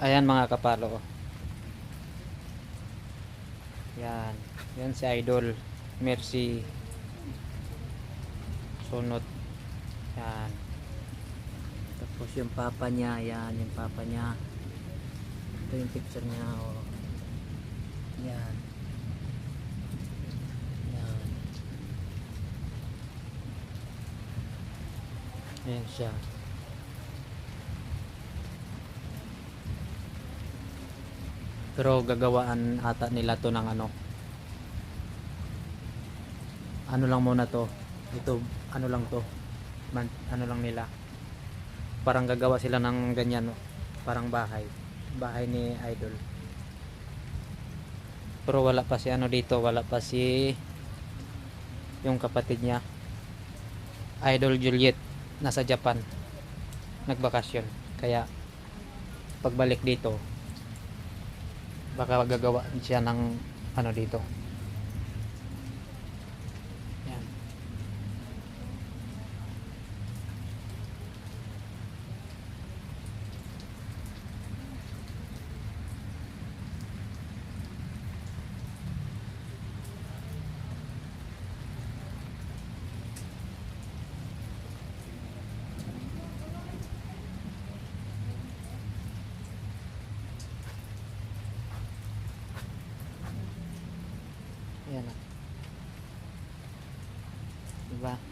Ayan mga kapalo. Yan. Yan si Idol Mercy Sunot. Yan. Tapos yung papa niya, yan yung papa niya. Ito yung picture niya, oh. Yan. Yan. Ayan siya. Pero gagawaan ata nila to ng ano lang muna to. Ito, ano lang to. Ano lang nila. Parang gagawa sila ng ganyan, no? Parang bahay. Bahay ni Idol. Pero wala pa si dito, wala pa si yung kapatid niya. Idol Juliet nasa Japan. Nagbakasyon. Kaya pagbalik dito, baka gagawa siya ng dito. Yan. Yan. Diba?